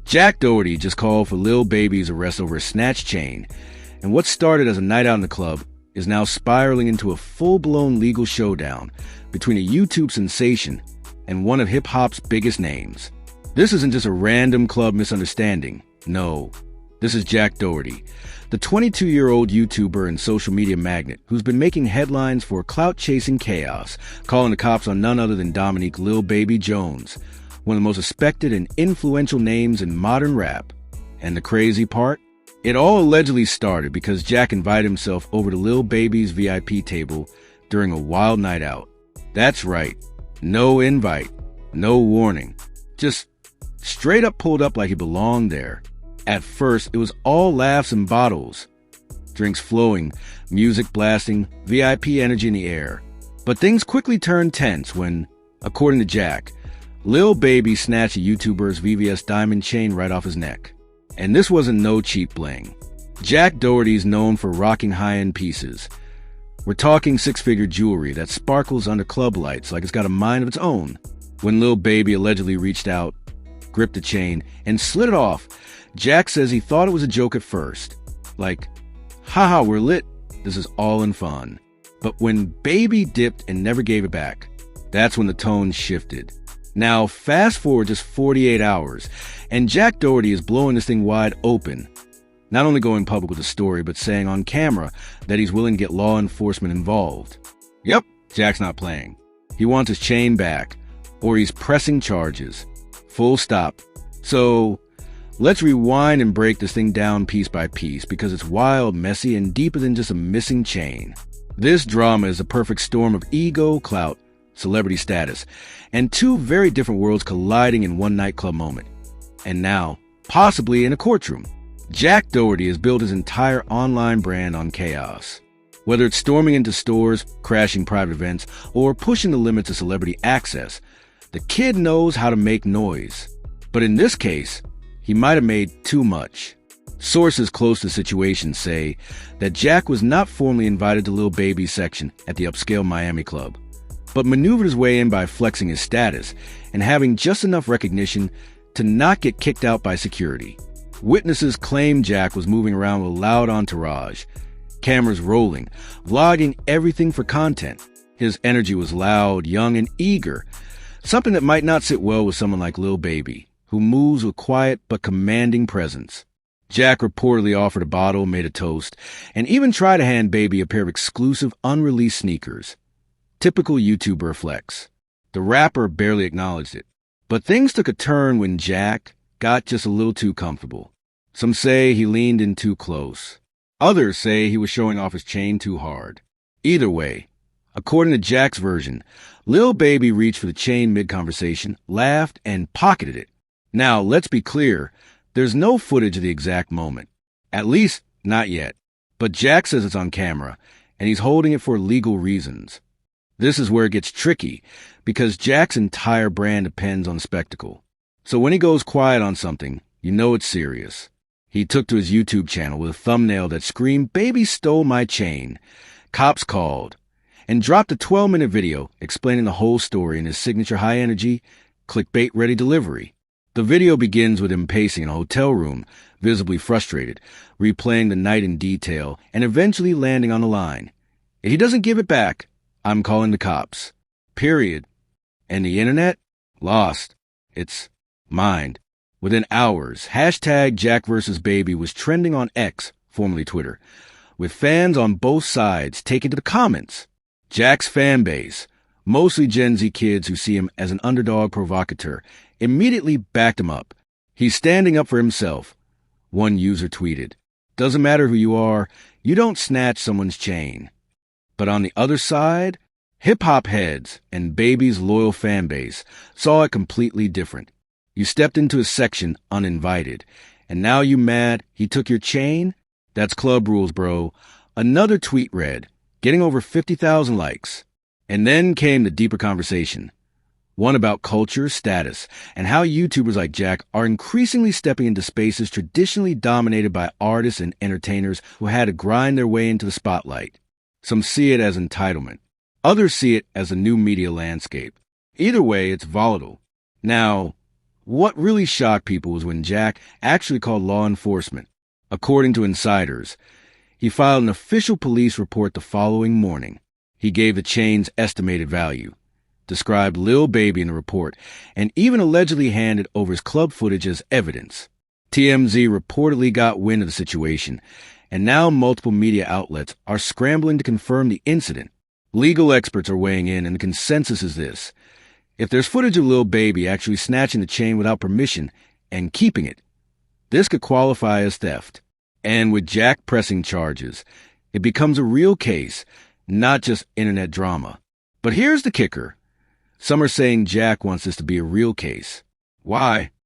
Jack Doherty just called for Lil Baby's arrest over a snatch chain, and what started as a night out in the club is now spiraling into a full-blown legal showdown between a YouTube sensation and one of hip-hop's biggest names. This isn't just a random club misunderstanding. No, this is Jack Doherty, the 22-year-old YouTuber and social media magnate who's been making headlines for clout-chasing chaos, calling the cops on none other than Dominique Lil Baby Jones, one of the most respected and influential names in modern rap. And the crazy part? It all allegedly started because Jack invited himself over to Lil Baby's VIP table during a wild night out. That's right, no invite, no warning, just straight up pulled up like he belonged there. At first, it was all laughs and bottles, drinks flowing, music blasting, VIP energy in the air. But things quickly turned tense when, according to Jack, Lil Baby snatched a YouTuber's VVS diamond chain right off his neck. And this wasn't no cheap bling. Jack Doherty's known for rocking high-end pieces. We're talking six-figure jewelry that sparkles under club lights like it's got a mind of its own. When Lil Baby allegedly reached out, gripped the chain, and slid it off, Jack says he thought it was a joke at first. Like, haha, we're lit, this is all in fun. But when Baby dipped and never gave it back, that's when the tone shifted. Now, fast forward just 48 hours, and Jack Doherty is blowing this thing wide open. Not only going public with the story, but saying on camera that he's willing to get law enforcement involved. Yep, Jack's not playing. He wants his chain back, or he's pressing charges. Full stop. So, let's rewind and break this thing down piece by piece, because it's wild, messy, and deeper than just a missing chain. This drama is a perfect storm of ego, clout, celebrity status, and two very different worlds colliding in one nightclub moment. And now, possibly in a courtroom. Jack Doherty has built his entire online brand on chaos. Whether it's storming into stores, crashing private events, or pushing the limits of celebrity access, the kid knows how to make noise. But in this case, he might have made too much. Sources close to the situation say that Jack was not formally invited to Lil Baby's section at the upscale Miami club, but maneuvered his way in by flexing his status and having just enough recognition to not get kicked out by security. Witnesses claim Jack was moving around with a loud entourage, cameras rolling, vlogging everything for content. His energy was loud, young, and eager, something that might not sit well with someone like Lil Baby, who moves with quiet but commanding presence. Jack reportedly offered a bottle, made a toast, and even tried to hand Baby a pair of exclusive unreleased sneakers. Typical YouTuber flex. The rapper barely acknowledged it. But things took a turn when Jack got just a little too comfortable. Some say he leaned in too close. Others say he was showing off his chain too hard. Either way, according to Jack's version, Lil Baby reached for the chain mid-conversation, laughed, and pocketed it. Now, let's be clear, there's no footage of the exact moment. At least, not yet. But Jack says it's on camera, and he's holding it for legal reasons. This is where it gets tricky, because Jack's entire brand depends on the spectacle. So when he goes quiet on something, you know it's serious. He took to his YouTube channel with a thumbnail that screamed, "Baby stole my chain." Cops called, and dropped a 12-minute video explaining the whole story in his signature high-energy, clickbait-ready delivery. The video begins with him pacing in a hotel room, visibly frustrated, replaying the night in detail, and eventually landing on the line. If he doesn't give it back, I'm calling the cops. Period. And the internet? Lost. It's mined. Within hours, hashtag Jack vs. Baby was trending on X, formerly Twitter, with fans on both sides taking to the comments. Jack's fan base, mostly Gen Z kids who see him as an underdog provocateur, immediately backed him up. He's standing up for himself. One user tweeted, "Doesn't matter who you are, you don't snatch someone's chain." But on the other side, hip-hop heads and Baby's loyal fan base saw it completely different. You stepped into his section uninvited, and now you mad he took your chain? That's club rules, bro. Another tweet read, getting over 50,000 likes. And then came the deeper conversation. One about culture, status, and how YouTubers like Jack are increasingly stepping into spaces traditionally dominated by artists and entertainers who had to grind their way into the spotlight. Some see it as entitlement. Others see it as a new media landscape. Either way, it's volatile. Now, What really shocked people was when Jack actually called law enforcement. According to insiders, he filed an official police report the following morning. He gave the chain's estimated value, described Lil Baby in the report, and even allegedly handed over his club footage as evidence. TMZ reportedly got wind of the situation, and now multiple media outlets are scrambling to confirm the incident. Legal experts are weighing in, and the consensus is this. If there's footage of Lil Baby actually snatching the chain without permission and keeping it, this could qualify as theft. And with Jack pressing charges, it becomes a real case, not just internet drama. But here's the kicker. Some are saying Jack wants this to be a real case. Why?